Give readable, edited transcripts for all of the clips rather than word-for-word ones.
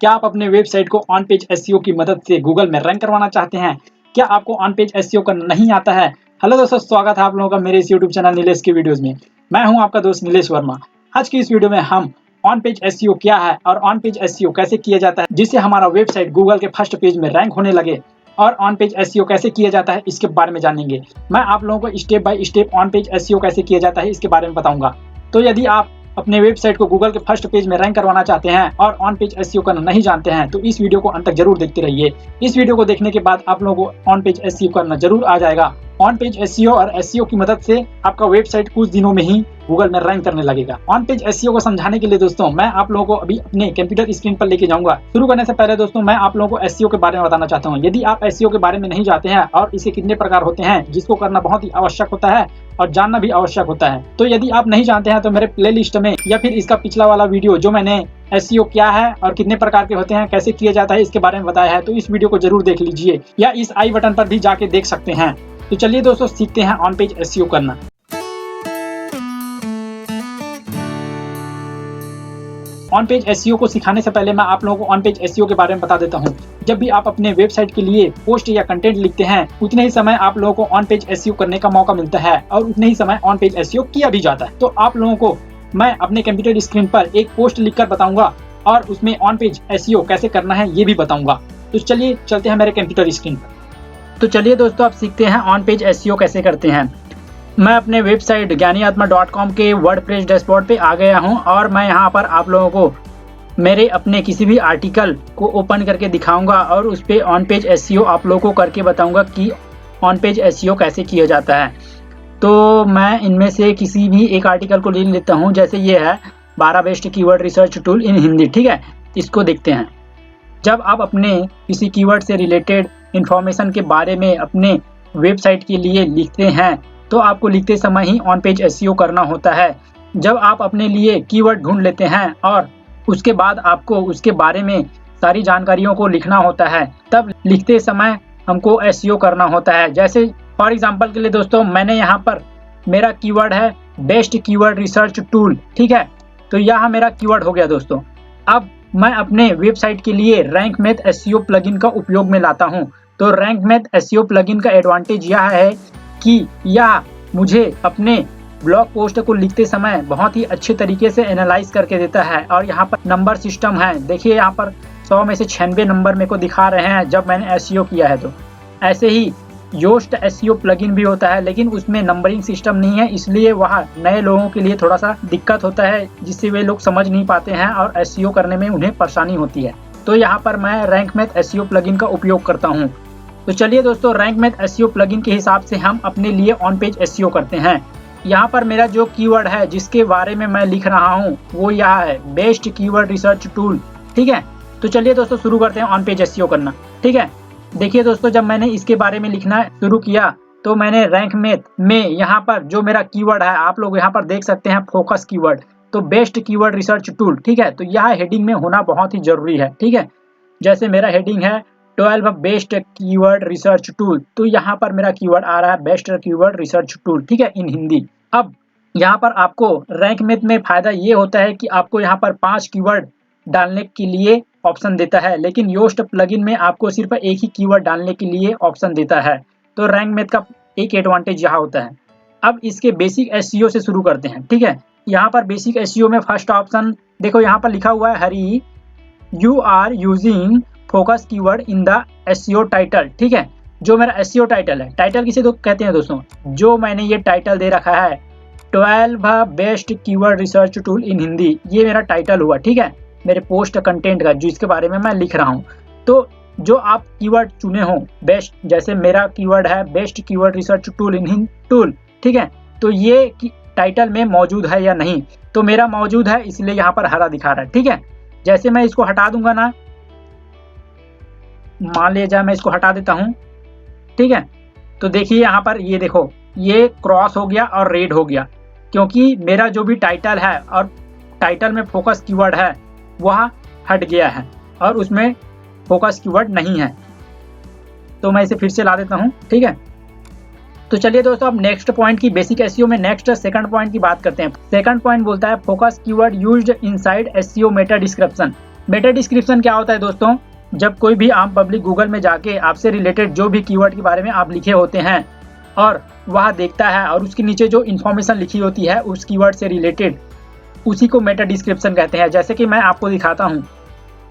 क्या आप अपने वेबसाइट को ऑन पेज एसईओ की मदद से गूगल में रैंक करवाना चाहते हैं? क्या आपको ऑन पेज एसईओ करना नहीं आता है? हेलो दोस्तों, स्वागत है आप लोगों का मेरे इस यूट्यूब चैनल नीलेश की वीडियोस में। मैं हूं आपका दोस्त नीलेश वर्मा। आज की इस वीडियो में हम ऑन पेज एसईओ क्या है और ऑन पेज एसईओ कैसे किया जाता है जिससे हमारा वेबसाइट गूगल के फर्स्ट पेज में रैंक होने लगे, और ऑन पेज एसईओ कैसे किया जाता है इसके बारे में जानेंगे। मैं आप लोगों को step by step on page SEO कैसे किया जाता है इसके बारे में बताऊंगा। तो यदि आप अपने वेबसाइट को गूगल के फर्स्ट पेज में रैंक करवाना चाहते हैं और ऑन पेज एसईओ करना नहीं जानते हैं तो इस वीडियो को अंत तक जरूर देखते रहिए। इस वीडियो को देखने के बाद आप लोगों को ऑन पेज एसईओ करना जरूर आ जाएगा। ऑन पेज एसईओ और एसईओ की मदद से आपका वेबसाइट कुछ दिनों में ही गूगल में रैंक करने लगेगा। ऑन पेज एसईओ को समझाने के लिए दोस्तों मैं आप लोगों को अभी अपने कंप्यूटर स्क्रीन पर लेके जाऊंगा। शुरू करने से पहले दोस्तों मैं आप लोगों को एसईओ के बारे में बताना चाहता हूं। यदि आप एसईओ के बारे में नहीं जानते हैं और इसे कितने प्रकार होते हैं जिसको करना बहुत ही आवश्यक होता है और जानना भी आवश्यक होता है, तो यदि आप नहीं जानते हैं तो मेरे प्लेलिस्ट में या फिर इसका पिछला वाला वीडियो जो मैंने एसईओ क्या है और कितने प्रकार के होते हैं, कैसे किया जाता है इसके बारे में बताया है, तो इस वीडियो को जरूर देख लीजिए या इस आई बटन पर भी जाके देख सकते हैं। तो चलिए दोस्तों सीखते हैं ऑन पेज एसईओ करना। ऑन पेज एसईओ को सिखाने से पहले मैं आप लोगों को ऑन पेज एसईओ के बारे में बता देता हूं। जब भी आप अपने वेबसाइट के लिए पोस्ट या कंटेंट लिखते हैं उतने ही समय आप लोगों को ऑन पेज एसईओ करने का मौका मिलता है और उतने ही समय ऑन पेज एसईओ किया भी जाता है। तो आप लोगों को मैं अपने कंप्यूटर स्क्रीन पर एक पोस्ट लिखकर बताऊंगा और उसमें ऑन पेज एसईओ कैसे करना है ये भी बताऊंगा। तो चलिए चलते हैं मेरे कंप्यूटर स्क्रीन पर। तो चलिए दोस्तों आप सीखते हैं ऑन पेज एसईओ कैसे करते हैं। मैं अपने वेबसाइट ज्ञानीआत्मा.com के वर्डप्रेस डैशबोर्ड पे आ गया हूं और मैं यहां पर आप लोगों को मेरे अपने किसी भी आर्टिकल को ओपन करके दिखाऊंगा और उस पे ऑन पेज एसईओ आप लोगों को करके बताऊंगा कि ऑन पेज एसईओ कैसे किया जाता है। तो मैं इनमें से किसी भी एक आर्टिकल को ले लेता हूँ, जैसे ये है 12 बेस्ट कीवर्ड रिसर्च टूल इन हिंदी। ठीक है, इसको देखते हैं। जब आप अपने किसी कीवर्ड से रिलेटेड इंफॉर्मेशन के बारे में अपने वेबसाइट के लिए लिखते हैं तो आपको लिखते समय ही ऑन पेज एसईओ करना होता है। जब आप अपने लिए कीवर्ड ढूंढ लेते हैं और उसके बाद आपको उसके बारे में सारी जानकारियों को लिखना होता है, तब लिखते समय हमको एसईओ करना होता है। जैसे फॉर एग्जांपल के लिए दोस्तों मैंने यहाँ पर मेरा कीवर्ड है बेस्ट कीवर्ड रिसर्च टूल। ठीक है, तो यहाँ मेरा कीवर्ड हो गया दोस्तों। अब मैं अपने वेबसाइट के लिए रैंक मैथ एसईओ प्लगइन का उपयोग में लाता हूँ। तो रैंक मैथ एसईओ प्लगइन का एडवांटेज यह है कि यह मुझे अपने ब्लॉग पोस्ट को लिखते समय बहुत ही अच्छे तरीके से एनालाइज करके देता है। और यहाँ पर नंबर सिस्टम है, देखिए यहाँ पर 100 में से 96 नंबर मेरे को दिखा रहे हैं जब मैंने एसईओ किया है। तो ऐसे ही योस्ट एसईओ प्लगइन भी होता है लेकिन उसमें नंबरिंग सिस्टम नहीं है, इसलिए वह नए लोगों के लिए थोड़ा सा दिक्कत होता है जिससे वे लोग समझ नहीं पाते हैं और एसईओ करने में उन्हें परेशानी होती है। तो यहाँ पर मैं रैंक मैथ एसईओ प्लगइन का उपयोग करता हूँ। तो चलिए दोस्तों रैंक मैथ एसईओ प्लगइन के हिसाब से हम अपने लिए ऑन पेज एसईओ करते हैं। यहाँ पर मेरा जो कीवर्ड है जिसके बारे में मैं लिख रहा हूँ वो यह है बेस्ट कीवर्ड रिसर्च टूल। ठीक है, तो चलिए दोस्तों शुरू करते हैं ऑन पेज एसईओ करना। ठीक है, देखिए दोस्तों जब मैंने इसके बारे में लिखना शुरू किया तो मैंने रैंक मैथ में यहाँ पर जो मेरा कीवर्ड है आप लोग यहाँ पर देख सकते हैं फोकस कीवर्ड, तो बेस्ट कीवर्ड रिसर्च टूल। ठीक है, तो यह हेडिंग में होना बहुत ही जरूरी है। ठीक है, जैसे मेरा हेडिंग है 12 बेस्ट कीवर्ड रिसर्च टूल, तो यहाँ पर मेरा कीवर्ड आ रहा है बेस्ट कीवर्ड रिसर्च टूल। ठीक है, इन हिंदी। अब यहाँ पर आपको रैंक मैथ में फायदा ये होता है कि आपको यहाँ पर 5 कीवर्ड डालने के लिए ऑप्शन देता है, लेकिन योस्ट प्लगइन में आपको सिर्फ एक ही कीवर्ड डालने के लिए ऑप्शन देता है। तो रैंक मैथ का एक एडवांटेज यहाँ होता है। अब इसके बेसिक एसईओ से शुरू करते हैं। ठीक है, यहाँ पर बेसिक एसईओ में फर्स्ट ऑप्शन देखो, यहाँ पर लिखा हुआ है here you are using focus keyword in the SEO title. ठीक है, जो मेरा एसईओ टाइटल है, टाइटल किसे तो कहते हैं दोस्तों, जो मैंने ये टाइटल दे रखा है 12 बेस्ट कीवर्ड रिसर्च टूल इन हिंदी, ये मेरा टाइटल हुआ। ठीक है, मेरे पोस्ट कंटेंट का जिसके बारे में मैं लिख रहा हूँ। तो जो आप कीवर्ड चुने हो बेस्ट, जैसे मेरा कीवर्ड है बेस्ट कीवर्ड रिसर्च टूल इन हिंदी टूल। ठीक है, तो ये टाइटल में मौजूद है या नहीं, तो मेरा मौजूद है इसलिए यहाँ पर हरा दिखा रहा है। ठीक है, जैसे मैं इसको हटा दूंगा ना, मान लिया मैं इसको हटा देता हूँ। ठीक है, तो देखिए यहाँ पर ये देखो ये क्रॉस हो गया और रेड हो गया, क्योंकि मेरा जो भी टाइटल है और टाइटल में फोकस कीवर्ड है वह हट गया है और उसमें फोकस कीवर्ड नहीं है। तो मैं इसे फिर से ला देता हूँ। ठीक है, तो चलिए दोस्तों अब नेक्स्ट पॉइंट की बेसिक एसईओ में नेक्स्ट सेकंड पॉइंट की बात करते हैं। सेकंड पॉइंट बोलता है focus keyword used inside SEO Meta description. Meta description क्या होता है दोस्तों, जब कोई भी आम पब्लिक गूगल में जाके आपसे रिलेटेड जो भी कीवर्ड के बारे में आप लिखे होते हैं और वह देखता है और उसके नीचे जो इन्फॉर्मेशन लिखी होती है उस कीवर्ड से रिलेटेड, उसी को मेटा डिस्क्रिप्शन कहते हैं। जैसे कि मैं आपको दिखाता हूँ,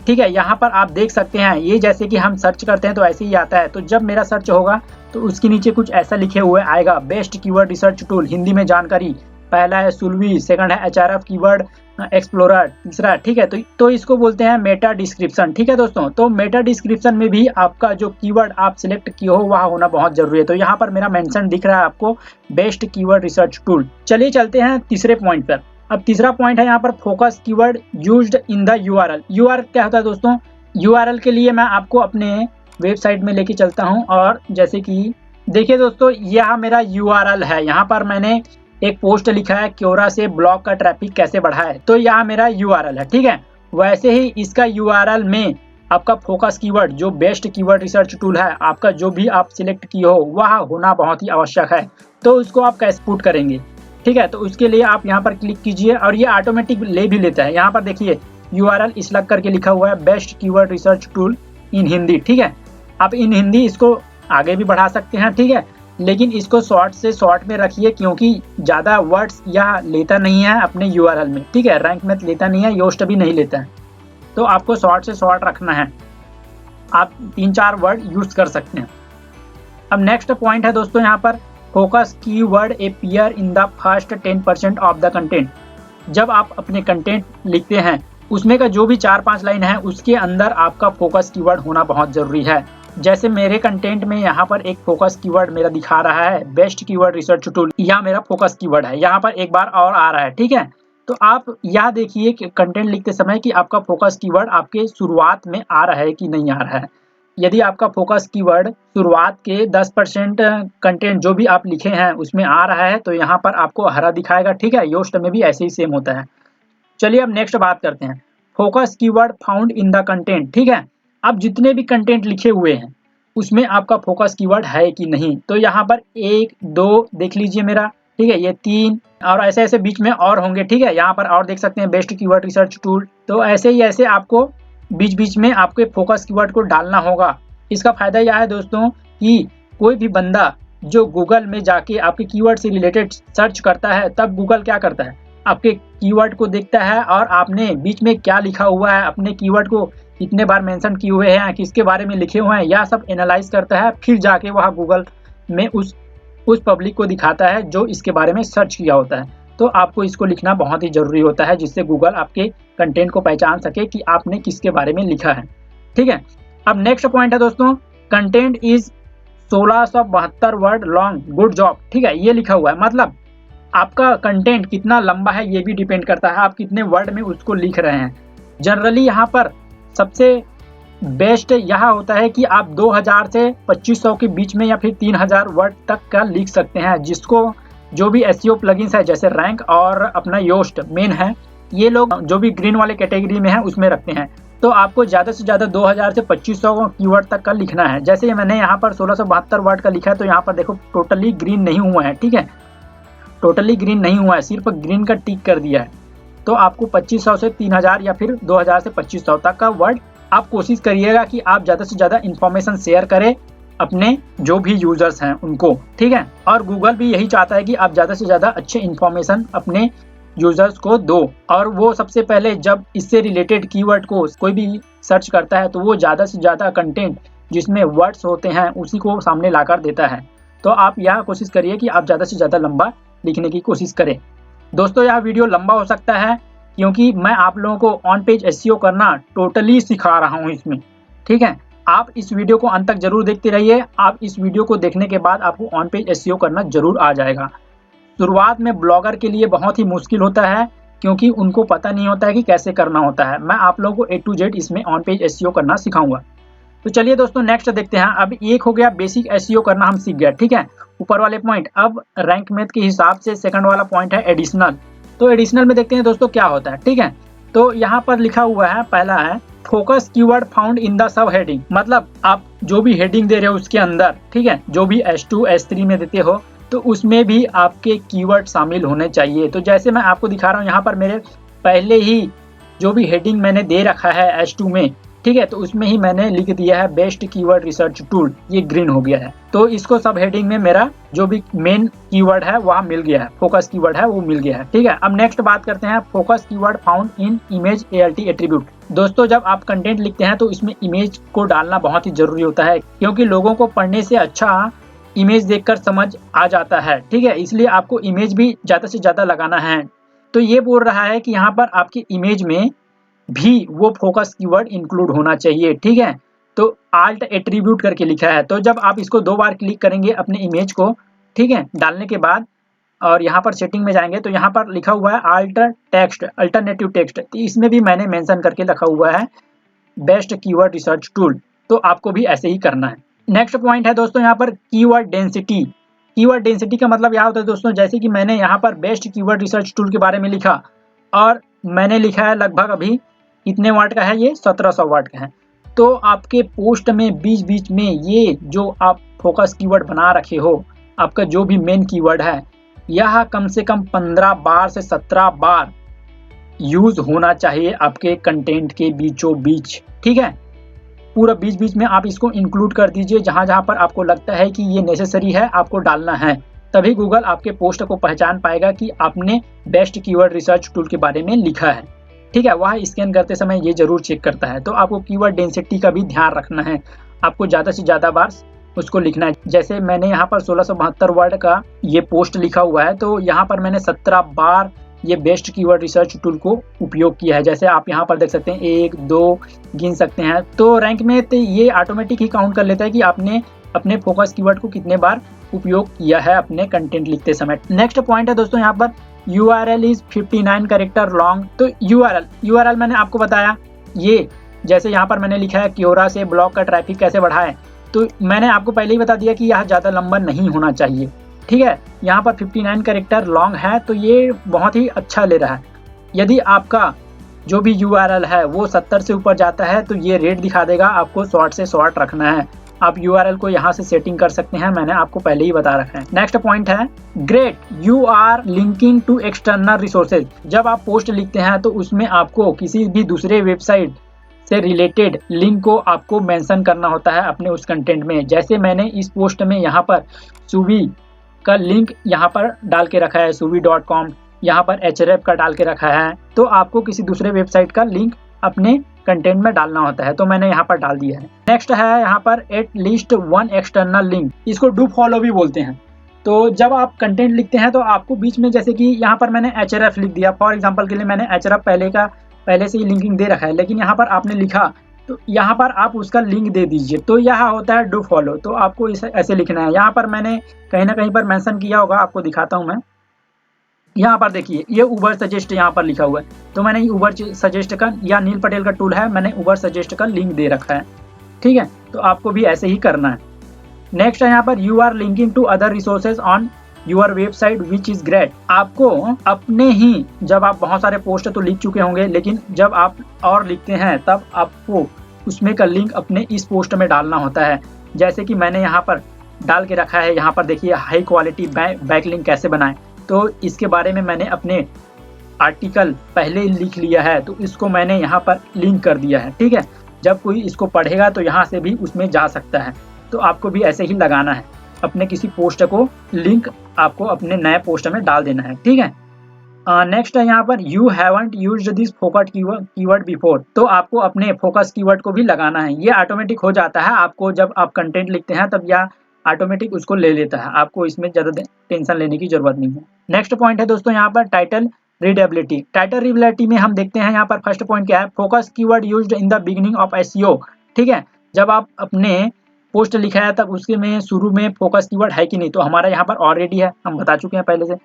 ठीक है, यहाँ पर आप देख सकते हैं, ये जैसे कि हम सर्च करते हैं तो ऐसे ही आता है। तो जब मेरा सर्च होगा तो उसके नीचे कुछ ऐसा लिखे हुए आएगा, best keyword research tool, Hindi में जानकारी, पहला है सुलवी, सेकंड है एचआरएफ कीवर्ड एक्सप्लोरर, तीसरा, ठीक है। तो इसको बोलते हैं मेटा डिस्क्रिप्शन, ठीक है दोस्तों। तो मेटा डिस्क्रिप्शन में भी आपका जो कीवर्ड आप सिलेक्ट किए हो वह होना बहुत जरूरी है। तो यहाँ पर मेरा मेंशन दिख रहा है आपको, बेस्ट कीवर्ड रिसर्च टूल। चलिए चलते हैं तीसरे पॉइंट पर। अब तीसरा पॉइंट है यहाँ पर focus keyword used in the URL. URL क्या होता है दोस्तों, यूआरएल के लिए मैं आपको अपने वेबसाइट में लेके चलता हूँ और जैसे कि देखिए दोस्तों, यह मेरा यूआरएल है। यहाँ पर मैंने एक पोस्ट लिखा है, क्योरा से ब्लॉग का ट्रैफिक कैसे बढ़ाए, तो यह मेरा यूआरएल है, ठीक है। वैसे ही इसका यूआरएल में आपका फोकस कीवर्ड जो बेस्ट कीवर्ड रिसर्च टूल है, आपका जो भी आप सिलेक्ट किए हो वह होना बहुत ही आवश्यक है। तो उसको आप कैसे पुट करेंगे, ठीक है। तो उसके लिए आप यहाँ पर क्लिक कीजिए और ये ऑटोमेटिक ले भी लेता है। यहाँ पर देखिए यूआरएल इसलग करके लिखा हुआ है, बेस्ट कीवर्ड रिसर्च टूल इन हिंदी, ठीक है। आप इन हिंदी इसको आगे भी बढ़ा सकते हैं, ठीक है, लेकिन इसको शॉर्ट से शॉर्ट में रखिए क्योंकि ज़्यादा वर्ड्स यह लेता नहीं है अपने यूआरएल में, ठीक है। रैंक में लेता नहीं है, योस्ट भी नहीं लेता है, तो आपको शॉर्ट से शॉर्ट रखना है। आप 3-4 वर्ड यूज़ कर सकते हैं। अब नेक्स्ट पॉइंट है दोस्तों, यहाँ पर focus keyword appear in the first 10% of the content. जब आप अपने कंटेंट लिखते हैं उसमें का जो भी 4-5 लाइन है उसके अंदर आपका फोकस कीवर्ड होना बहुत जरूरी है। जैसे मेरे कंटेंट में यहाँ पर एक फोकस कीवर्ड मेरा दिखा रहा है, बेस्ट कीवर्ड रिसर्च टूल, यह मेरा फोकस कीवर्ड है। यहाँ पर एक बार और आ रहा है, ठीक है। तो आप यह देखिए कि कंटेंट लिखते समय कि आपका फोकस कीवर्ड आपके शुरुआत में आ रहा है कि नहीं आ रहा है। यदि आपका फोकस कीवर्ड शुरुआत के 10% कंटेंट जो भी आप लिखे हैं उसमें आ रहा है तो यहाँ पर आपको हरा दिखाएगा, ठीक है। योस्ट में भी ऐसे ही सेम होता है। चलिए अब नेक्स्ट बात करते हैं, focus keyword found in the content, ठीक है। अब जितने भी कंटेंट लिखे हुए हैं उसमें आपका फोकस कीवर्ड है कि नहीं, तो यहाँ पर 1-2 देख लीजिए मेरा, ठीक है, ये 3 और ऐसे ऐसे बीच में और होंगे, ठीक है। यहाँ पर और देख सकते हैं बेस्ट कीवर्ड रिसर्च टूल। तो ऐसे ही ऐसे आपको बीच बीच में आपके फोकस कीवर्ड को डालना होगा। इसका फायदा यह है दोस्तों कि कोई भी बंदा जो गूगल में जाके आपके कीवर्ड से रिलेटेड सर्च करता है, तब गूगल क्या करता है, आपके कीवर्ड को देखता है और आपने बीच में क्या लिखा हुआ है, अपने कीवर्ड को कितने बार मेंशन किए हुए हैं, किसके बारे में लिखे हुए हैं, यह सब एनालाइज करता है। फिर जाके वह गूगल में उस पब्लिक को दिखाता है जो इसके बारे में सर्च किया होता है। तो आपको इसको लिखना बहुत ही जरूरी होता है जिससे गूगल आपके कंटेंट को पहचान सके कि आपने किसके बारे में लिखा है, ठीक है। अब नेक्स्ट पॉइंट है दोस्तों, content is 1672 word long, good job, ठीक है। ये लिखा हुआ है, मतलब आपका कंटेंट कितना लंबा है ये भी डिपेंड करता है आप कितने वर्ड में उसको लिख रहे हैं। जनरली यहाँ पर सबसे बेस्ट यह होता है कि आप 2000 से 2500 के बीच में या फिर 3000 वर्ड तक का लिख सकते हैं, जिसको जो भी एसईओ प्लगइन्स है जैसे रैंक और अपना योस्ट मेन है, ये लोग जो भी ग्रीन वाले कैटेगरी में है उसमें रखते हैं। तो आपको ज़्यादा से ज़्यादा 2000 से 2500 कीवर्ड तक का लिखना है। जैसे मैंने यहाँ पर 1672 वर्ड का लिखा है तो यहाँ पर देखो टोटली ग्रीन नहीं हुआ है, ठीक है, टोटली ग्रीन नहीं हुआ है, सिर्फ ग्रीन का टिक कर दिया है। तो आपको 2500 से 3000 या फिर 2000 से 2500 तक का वर्ड आप कोशिश करिएगा कि आप ज़्यादा से ज़्यादा इन्फॉर्मेशन शेयर करें अपने जो भी यूजर्स हैं उनको, ठीक है। और गूगल भी यही चाहता है कि आप ज़्यादा से ज़्यादा अच्छे इन्फॉर्मेशन अपने यूजर्स को दो। और वो सबसे पहले जब इससे रिलेटेड कीवर्ड को कोई भी सर्च करता है तो वो ज़्यादा से ज़्यादा कंटेंट जिसमें वर्ड्स होते हैं उसी को सामने लाकर देता है। तो आप यह कोशिश करिए कि आप ज़्यादा से ज़्यादा लंबा लिखने की कोशिश करें। दोस्तों यह वीडियो लंबा हो सकता है क्योंकि मैं आप लोगों को ऑन पेज एसईओ करना टोटली सिखा रहा हूँ इसमें, ठीक है। आप इस वीडियो को अंत तक जरूर देखते रहिए। आप इस वीडियो को देखने के बाद आपको ऑन पेज एसईओ करना जरूर आ जाएगा। शुरुआत में ब्लॉगर के लिए बहुत ही मुश्किल होता है क्योंकि उनको पता नहीं होता है कि कैसे करना होता है। मैं आप लोगों को A to Z इसमें ऑन पेज एसईओ करना सिखाऊंगा। तो चलिए दोस्तों नेक्स्ट देखते हैं। अब एक हो गया बेसिक एसईओ करना हम सीख गए, ठीक है, ऊपर वाले पॉइंट। अब रैंक मैथ के हिसाब से सेकंड वाला पॉइंट है एडिशनल। तो एडिशनल में देखते हैं दोस्तों क्या होता है, ठीक है। तो यहाँ पर लिखा हुआ है, पहला है focus keyword found in the sub heading, मतलब आप जो भी हेडिंग दे रहे हो उसके अंदर, ठीक है, जो भी S2 S3 में देते हो तो उसमें भी आपके कीवर्ड शामिल होने चाहिए। तो जैसे मैं आपको दिखा रहा हूँ यहाँ पर मेरे पहले ही जो भी हेडिंग मैंने दे रखा है H2 में, ठीक है, तो उसमें ही मैंने लिख दिया है बेस्ट कीवर्ड रिसर्च टूल, ये ग्रीन हो गया है। तो इसको सब हेडिंग में मेरा जो भी मेन कीवर्ड है वह मिल गया है, फोकस कीवर्ड है वो मिल गया है, ठीक है। अब नेक्स्ट बात करते हैं focus keyword found in image ALT attribute. दोस्तों जब आप कंटेंट लिखते हैं तो इसमें इमेज को डालना बहुत ही जरूरी होता है, क्योंकि लोगों को पढ़ने से अच्छा इमेज देखकर समझ आ जाता है, ठीक है, इसलिए आपको इमेज भी ज्यादा से ज्यादा लगाना है। तो ये बोल रहा है कि यहाँ पर आपकी इमेज में भी वो फोकस कीवर्ड इंक्लूड होना चाहिए, ठीक है। तो आल्ट एट्रीब्यूट करके लिखा है, तो जब आप इसको 2 बार क्लिक करेंगे अपने इमेज को, ठीक है, डालने के बाद और यहाँ पर सेटिंग में जाएंगे तो यहाँ पर लिखा हुआ है आल्टर टेक्स्ट, अल्टरनेटिव टेक्स्ट, तो इसमें भी मैंने मेंशन करके रखा हुआ है बेस्ट कीवर्ड रिसर्च टूल, तो आपको भी ऐसे ही करना है। नेक्स्ट पॉइंट है दोस्तों यहाँ पर कीवर्ड डेंसिटी। कीवर्ड डेंसिटी का मतलब यहाँ होता है दोस्तों, जैसे कि मैंने यहाँ पर बेस्ट कीवर्ड रिसर्च टूल के बारे में लिखा और मैंने लिखा है लगभग अभी कितने वाट का है, ये 1700 वाट का है। तो आपके पोस्ट में बीच बीच में ये जो आप फोकस कीवर्ड बना रखे हो, आपका जो भी मेन कीवर्ड है, यह कम से कम 15 बार से 17 बार यूज होना चाहिए आपके कंटेंट के बीचों बीच, ठीक है। पूरा बीच बीच में आप इसको इंक्लूड कर दीजिए, जहां जहां पर आपको लगता है कि ये नेसेसरी है आपको डालना है, तभी गूगल आपके पोस्ट को पहचान पाएगा कि आपने बेस्ट कीवर्ड रिसर्च टूल के बारे में लिखा है, ठीक है। वह स्कैन करते समय ये जरूर चेक करता है। तो आपको कीवर्ड डेंसिटी का भी ध्यान रखना है, आपको ज़्यादा से ज़्यादा बार उसको लिखना है। जैसे मैंने यहाँ पर 1672 वर्ड का ये पोस्ट लिखा हुआ है, तो यहाँ पर मैंने 17 बार ये बेस्ट कीवर्ड रिसर्च टूल को उपयोग किया है। जैसे आप यहाँ पर देख सकते हैं 1 2 गिन सकते हैं। तो रैंक में तो ये ऑटोमेटिक ही काउंट कर लेता है कि आपने अपने फोकस कीवर्ड को कितने बार उपयोग किया है अपने कंटेंट लिखते समय। नेक्स्ट पॉइंट है दोस्तों यहाँ पर URL इज 59 कैरेक्टर लॉन्ग। तो URL मैंने आपको बताया, ये जैसे यहाँ पर मैंने लिखा है क्योरा से ब्लॉग का ट्रैफिक कैसे बढ़ाएं, तो मैंने आपको पहले ही बता दिया कि यह ज़्यादा लंबा नहीं होना चाहिए, ठीक है। यहाँ पर 59 कैरेक्टर लॉन्ग है, तो ये बहुत ही अच्छा ले रहा है। यदि आपका जो भी URL है वो 70 से ऊपर जाता है तो ये रेड दिखा देगा, आपको शॉर्ट से शॉर्ट रखना है। आप URL को यहाँ से सेटिंग कर सकते हैं, मैंने आपको पहले ही बता रखा है। नेक्स्ट पॉइंट है great, you are linking to external resources. जब आप पोस्ट लिखते हैं तो उसमें आपको किसी भी दूसरे वेबसाइट से रिलेटेड लिंक को आपको मेंशन करना होता है अपने उस कंटेंट में। जैसे मैंने इस पोस्ट में यहाँ पर सुवी का लिंक यहाँ पर डाल के रखा है, suvi.com, यहाँ पर href का डाल के रखा है, तो आपको किसी दूसरे वेबसाइट का लिंक अपने कंटेंट में डालना होता है, तो मैंने यहाँ पर डाल दिया है। नेक्स्ट है यहाँ पर एट लीस्ट 1 एक्सटर्नल लिंक, इसको डू फॉलो भी बोलते हैं। तो जब आप कंटेंट लिखते हैं तो आपको बीच में, जैसे कि यहाँ पर मैंने href लिख दिया, फॉर एग्जांपल के लिए मैंने href पहले से ही लिंकिंग दे रखा है, लेकिन यहाँ पर आपने लिखा तो यहाँ पर आप उसका लिंक दे दीजिए, तो यह होता है डू फॉलो। तो आपको इसे ऐसे लिखना है। यहाँ पर मैंने कहीं ना कहीं पर मेंशन किया होगा, आपको दिखाता हूँ मैं। यहाँ पर देखिए ये उबर सजेस्ट यहाँ पर लिखा हुआ है, तो मैंने उबर सजेस्ट का, या नील पटेल का टूल है, मैंने उबर सजेस्ट का लिंक दे रखा है, ठीक है। तो आपको भी ऐसे ही करना है। नेक्स्ट है यहाँ पर you are linking to other resources on your website which is great. आपको अपने ही, जब आप बहुत सारे पोस्ट तो लिख चुके होंगे, लेकिन जब आप और लिखते हैं तब आपको उसमें का लिंक अपने इस पोस्ट में डालना होता है। जैसे कि मैंने यहाँ पर डाल के रखा है, यहाँ पर देखिए हाई क्वालिटी बैकलिंक कैसे बनाएं, तो इसके बारे में मैंने अपने आर्टिकल पहले ही लिख लिया है, तो इसको मैंने यहाँ पर लिंक कर दिया है, ठीक है। जब कोई इसको पढ़ेगा तो यहाँ से भी उसमें जा सकता है। तो आपको भी ऐसे ही लगाना है, अपने किसी पोस्ट को लिंक आपको अपने नए पोस्ट में डाल देना है, ठीक है। नेक्स्ट है यहाँ पर you haven't used this focus keyword before. तो आपको अपने फोकस कीवर्ड को भी लगाना है। ये ऑटोमेटिक हो जाता है, आपको जब आप कंटेंट लिखते हैं तब यह ऑटोमेटिक उसको ले लेता है, आपको इसमें ज़्यादा टेंशन लेने की जरूरत नहीं है। नेक्स्ट पॉइंट है दोस्तों यहाँ पर टाइटल रीडेबिलिटी। टाइटल रीडेबिलिटी में हम देखते हैं यहाँ पर फर्स्ट पॉइंट क्या है, focus keyword used in the beginning of SEO, ठीक है। जब आप अपने पोस्ट लिखा है तब उसके में शुरू में फोकस कीवर्ड है कि नहीं, तो हमारा यहाँ पर ऑलरेडी है, हम बता चुके हैं पहले से।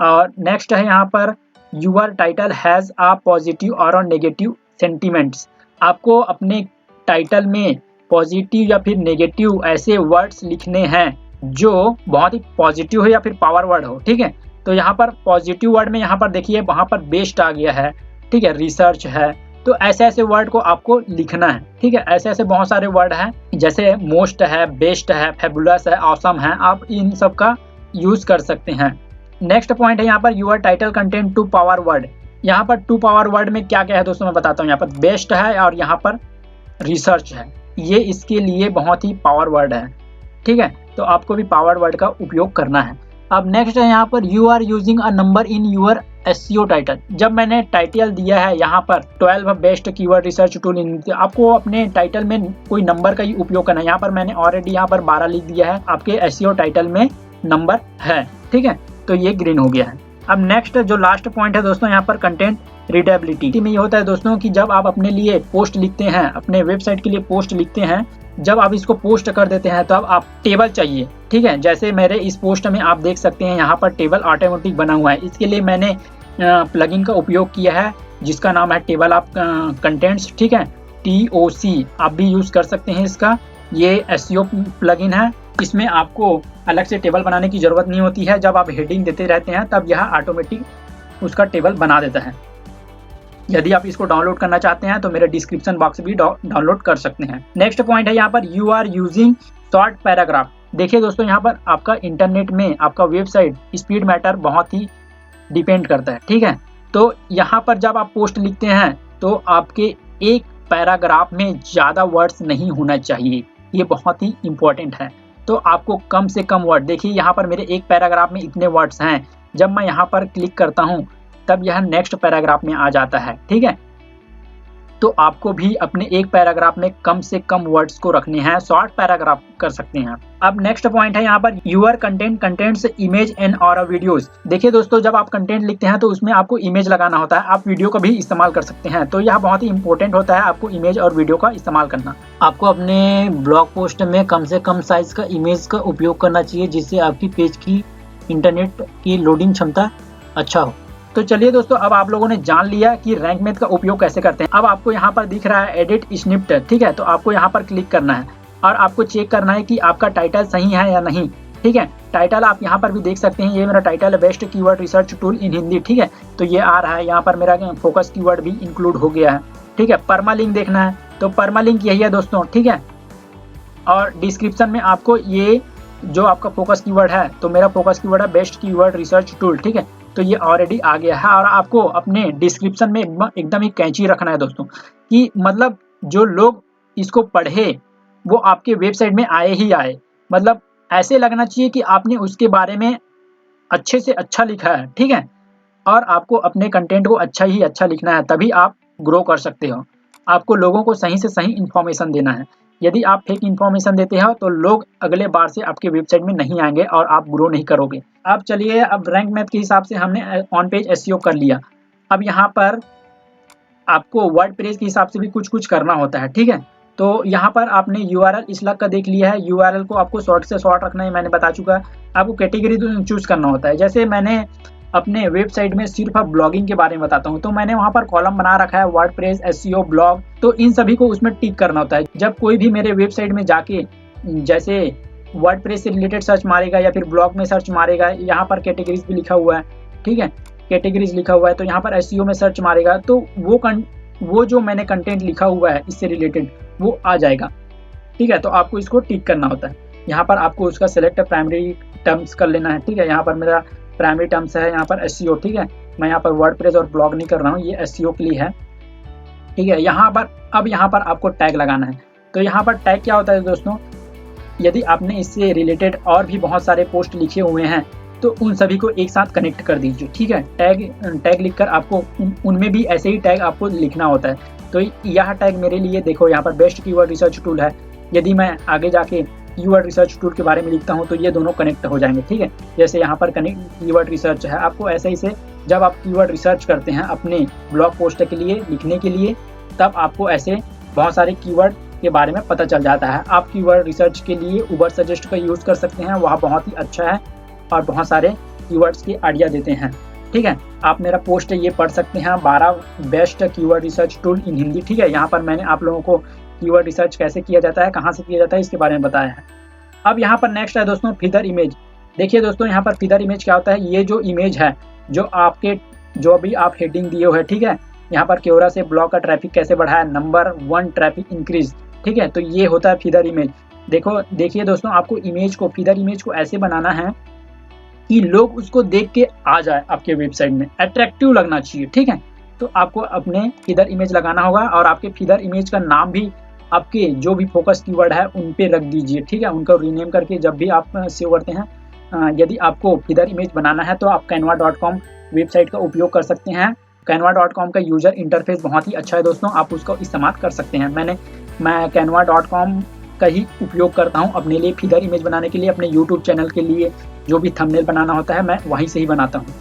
और नेक्स्ट है यहाँ पर your title has a positive और नेगेटिव सेंटिमेंट्स। आपको अपने टाइटल में पॉजिटिव या फिर नेगेटिव ऐसे वर्ड्स लिखने हैं जो बहुत ही पॉजिटिव हो या फिर पावर वर्ड हो, ठीक है। तो यहाँ पर पॉजिटिव वर्ड में यहाँ पर देखिए वहाँ पर बेस्ट आ गया है, ठीक है, रिसर्च है, तो ऐसे ऐसे वर्ड को आपको लिखना है, ठीक है। ऐसे ऐसे बहुत सारे वर्ड हैं, जैसे मोस्ट है, बेस्ट है, फेबुलस है, ऑसम है, आप इन सब का यूज कर सकते हैं। नेक्स्ट पॉइंट है यहाँ पर your title content two power word. यहाँ पर 2 पावर वर्ड में क्या क्या है दोस्तों मैं बताता हूँ। यहाँ पर बेस्ट है और यहाँ पर रिसर्च है, ये इसके लिए बहुत ही पावर वर्ड है, ठीक है। तो आपको भी पावर वर्ड का उपयोग करना है। अब नेक्स्ट है यहाँ पर you are using a number in your SEO title. जब मैंने टाइटल दिया है यहाँ पर 12 best keyword research tool in, आपको अपने टाइटल में कोई नंबर का ही उपयोग करना है। यहाँ पर मैंने ऑलरेडी यहाँ पर 12 लिख दिया है, आपके एसईओ टाइटल में नंबर है, ठीक है। तो ये ग्रीन हो गया है। अब नेक्स्ट जो लास्ट पॉइंट है दोस्तों यहाँ पर कंटेंट रीडेबिलिटी में ये होता है दोस्तों कि जब आप अपने लिए पोस्ट लिखते हैं, अपने वेबसाइट के लिए पोस्ट लिखते हैं, जब आप इसको पोस्ट कर देते हैं तो अब आप टेबल चाहिए, ठीक है। जैसे मेरे इस पोस्ट में आप देख सकते हैं यहाँ पर टेबल ऑटोमेटिक बना हुआ है। इसके लिए मैंने प्लगइन का उपयोग किया है जिसका नाम है टेबल ऑफ कंटेंट्स, ठीक है, TOC। आप भी यूज कर सकते हैं इसका। ये एसईओ प्लगइन है, इसमें आपको अलग से टेबल बनाने की जरूरत नहीं होती है। जब आप हेडिंग देते रहते हैं तब यह ऑटोमेटिक उसका टेबल बना देता है। यदि आप इसको डाउनलोड करना चाहते हैं तो मेरे डिस्क्रिप्शन बॉक्स भी डाउनलोड कर सकते हैं। नेक्स्ट पॉइंट है यहाँ पर you are using short paragraph. देखिए दोस्तों यहाँ पर आपका इंटरनेट में आपका वेबसाइट स्पीड मैटर बहुत ही डिपेंड करता है, ठीक है। तो यहाँ पर जब आप पोस्ट लिखते हैं तो आपके एक पैराग्राफ में ज़्यादा वर्ड्स नहीं होना चाहिए, ये बहुत ही इंपॉर्टेंट है। तो आपको कम से कम वर्ड, देखिए यहाँ पर मेरे एक पैराग्राफ में इतने वर्ड्स हैं, जब मैं यहाँ पर क्लिक करता हूँ तब यह नेक्स्ट पैराग्राफ में आ जाता है, ठीक है। तो आपको भी अपने एक पैराग्राफ में कम से कम वर्ड्स को रखने हैं, शॉर्ट पैराग्राफ कर सकते हैं। अब नेक्स्ट पॉइंट है यहाँ पर यूर कंटेंट्स इमेज एंड और वीडियोस। देखिए दोस्तों जब आप कंटेंट लिखते हैं तो उसमें आपको इमेज लगाना होता है, आप वीडियो का भी इस्तेमाल कर सकते हैं। तो यह बहुत ही इंपॉर्टेंट होता है आपको इमेज और वीडियो का इस्तेमाल करना। आपको अपने ब्लॉग पोस्ट में कम से कम साइज का इमेज का उपयोग करना चाहिए जिससे आपकी पेज की इंटरनेट की लोडिंग क्षमता अच्छा हो। तो चलिए दोस्तों अब आप लोगों ने जान लिया कि रैंक मैथ का उपयोग कैसे करते हैं। अब आपको यहाँ पर दिख रहा है एडिट स्निप्ट, ठीक है। तो आपको यहाँ पर क्लिक करना है और आपको चेक करना है कि आपका टाइटल सही है या नहीं, ठीक है। टाइटल आप यहाँ पर भी देख सकते हैं, ये मेरा टाइटल है बेस्ट कीवर्ड रिसर्च टूल इन हिंदी, ठीक है। तो ये आ रहा है, यहाँ पर मेरा फोकस कीवर्ड भी इंक्लूड हो गया है, ठीक है। परमा लिंक देखना है तो परमा लिंक यही है दोस्तों, ठीक है। और डिस्क्रिप्शन में आपको ये जो आपका फोकस कीवर्ड है, तो मेरा फोकस कीवर्ड है बेस्ट कीवर्ड रिसर्च टूल, ठीक है। तो ये ऑलरेडी आ गया है। और आपको अपने डिस्क्रिप्शन में एकदम ही कैंची रखना है दोस्तों कि मतलब जो लोग इसको पढ़े वो आपके वेबसाइट में आए ही आए, मतलब ऐसे लगना चाहिए कि आपने उसके बारे में अच्छे से अच्छा लिखा है, ठीक है। और आपको अपने कंटेंट को अच्छा ही अच्छा लिखना है, तभी आप ग्रो कर सकते हो। आपको लोगों को सही से सही इन्फॉर्मेशन देना है। यदि आप फेक इन्फॉर्मेशन देते हो तो लोग अगले बार से आपके वेबसाइट में नहीं आएंगे और आप ग्रो नहीं करोगे। अब चलिए, अब रैंक मैथ के हिसाब से हमने ऑन पेज एसईओ कर लिया। अब यहाँ पर आपको वर्डप्रेस के हिसाब से भी कुछ कुछ करना होता है, ठीक है। तो यहाँ पर आपने URL स्लग का देख लिया है, URL को आपको शॉर्ट से शॉर्ट रखना है, मैंने बता चुका है। आपको कैटेगरी चूज करना होता है। जैसे मैंने अपने वेबसाइट में सिर्फ अब ब्लॉगिंग के बारे में बताता हूँ तो मैंने वहाँ पर कॉलम बना रखा है वर्डप्रेस एसईओ ब्लॉग, तो इन सभी को उसमें टिक करना होता है। जब कोई भी मेरे वेबसाइट में जाके जैसे वर्डप्रेस से रिलेटेड सर्च मारेगा या फिर ब्लॉग में सर्च मारेगा, यहाँ पर कैटेगरीज भी लिखा हुआ है, ठीक है, कैटेगरीज लिखा हुआ है, तो यहाँ पर एसईओ में सर्च मारेगा तो वो जो मैंने कंटेंट लिखा हुआ है इससे रिलेटेड वो आ जाएगा, ठीक है। तो आपको इसको टिक करना होता है। यहाँ पर आपको उसका सिलेक्ट प्राइमरी टर्म्स कर लेना है, ठीक है। यहाँ पर मेरा प्राइमरी टर्म्स है, यहाँ पर एसईओ, ठीक है। मैं यहाँ पर वर्डप्रेस और ब्लॉग नहीं कर रहा हूँ, ये एसईओ के लिए है, ठीक है। यहाँ पर अब यहाँ पर आपको टैग लगाना है। तो यहाँ पर टैग क्या होता है दोस्तों, यदि आपने इससे रिलेटेड और भी बहुत सारे पोस्ट लिखे हुए हैं तो उन सभी को एक साथ कनेक्ट कर दीजिए, ठीक है। टैग लिखकर आपको उनमें भी ऐसे ही टैग आपको लिखना होता है। तो यह टैग मेरे लिए देखो, यहाँ पर बेस्ट कीवर्ड रिसर्च टूल है। यदि मैं आगे जाके कीवर्ड रिसर्च टूल के बारे में लिखता हूँ तो ये दोनों कनेक्ट हो जाएंगे, ठीक है। जैसे यहाँ पर कनेक्ट कीवर्ड रिसर्च है, आपको ऐसे ही से जब आप कीवर्ड रिसर्च करते हैं अपने ब्लॉग पोस्ट के लिए लिखने के लिए, तब आपको ऐसे बहुत सारे कीवर्ड के बारे में पता चल जाता है। आप कीवर्ड रिसर्च के लिए उबर सजेस्ट का यूज़ कर सकते हैं, वह बहुत ही अच्छा है और बहुत सारे कीवर्ड्स की आइडिया देते हैं, ठीक है। आप मेरा पोस्ट ये पढ़ सकते हैं, 12 बेस्ट कीवर्ड रिसर्च टूल इन हिंदी, ठीक है। यहाँ पर मैंने आप लोगों को कीवर्ड रिसर्च कैसे किया जाता है, कहाँ से किया जाता है, इसके बारे में बताया है। अब यहाँ पर नेक्स्ट है दोस्तों फीदर इमेज। देखिए दोस्तों यहाँ पर फीदर इमेज क्या होता है, ये जो इमेज है जो आपके जो भी आप हेडिंग दिए हुए हैं, ठीक है। यहाँ पर क्योरा से ब्लॉग का ट्रैफिक कैसे बढ़ा है, नंबर 1 ट्रैफिक इंक्रीज, ठीक है। तो ये होता है फीदर इमेज। देखिए दोस्तों, आपको इमेज को फीदर इमेज को ऐसे बनाना है कि लोग उसको देख के आ जाए आपके वेबसाइट में, अट्रैक्टिव लगना चाहिए, ठीक है। तो आपको अपने फीडर इमेज लगाना होगा और आपके फीडर इमेज का नाम भी आपके जो भी फोकस कीवर्ड है उन पे रख दीजिए, ठीक है। उनको रीनेम करके जब भी आप सेव करते हैं, यदि आपको फीडर इमेज बनाना है तो आप canva.com वेबसाइट का उपयोग कर सकते हैं। canva.com का यूजर इंटरफेस बहुत ही अच्छा है दोस्तों, आप उसको इस्तेमाल कर सकते हैं। मैं canva.com का ही उपयोग करता हूं अपने लिए फीडर इमेज बनाने के लिए। अपने यूट्यूब चैनल के लिए जो भी थंबनेल बनाना होता है मैं वहीं से ही बनाता हूं,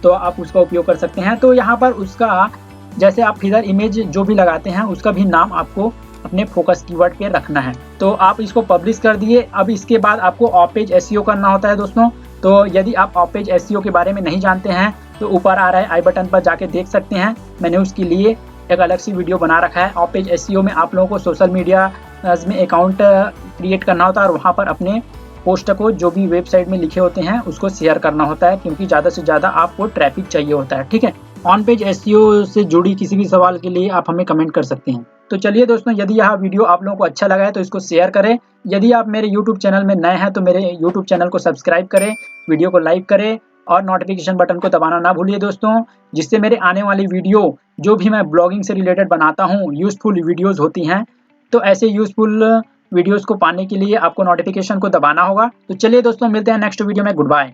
तो आप उसका उपयोग कर सकते हैं। तो यहाँ पर उसका जैसे आप फीडर इमेज जो भी लगाते हैं उसका भी नाम आपको अपने फोकस कीवर्ड पे रखना है। तो आप इसको पब्लिश कर दिए। अब इसके बाद आपको ऑफ पेज एसईओ करना होता है दोस्तों। तो यदि आप ऑफ पेज एसईओ के बारे में नहीं जानते हैं तो ऊपर आ रहा है आई बटन पर जाके देख सकते हैं। मैंने उसके लिए एक अलग सी वीडियो बना रखा है। ऑफ पेज एसईओ में आप लोगों को सोशल मीडिया में अकाउंट क्रिएट करना होता है और वहाँ पर अपने पोस्ट को जो भी वेबसाइट में लिखे होते हैं उसको शेयर करना होता है, क्योंकि ज़्यादा से ज़्यादा आपको ट्रैफिक चाहिए होता है, ठीक है। ऑन पेज एसईओ से जुड़ी किसी भी सवाल के लिए आप हमें कमेंट कर सकते हैं। तो चलिए दोस्तों, यदि यह वीडियो आप लोगों को अच्छा लगा है तो इसको शेयर करें। यदि आप मेरे यूट्यूब चैनल में नए हैं तो मेरे यूट्यूब चैनल को सब्सक्राइब करें, वीडियो को लाइक करें और नोटिफिकेशन बटन को दबाना ना भूलिए दोस्तों, जिससे मेरे आने वाली वीडियो जो भी मैं ब्लॉगिंग से रिलेटेड बनाता हूँ यूजफुल वीडियोज़ होती हैं, तो ऐसे यूजफुल वीडियोज़ को पाने के लिए आपको नोटिफिकेशन को दबाना होगा। तो चलिए दोस्तों, मिलते हैं नेक्स्ट वीडियो में। Good bye.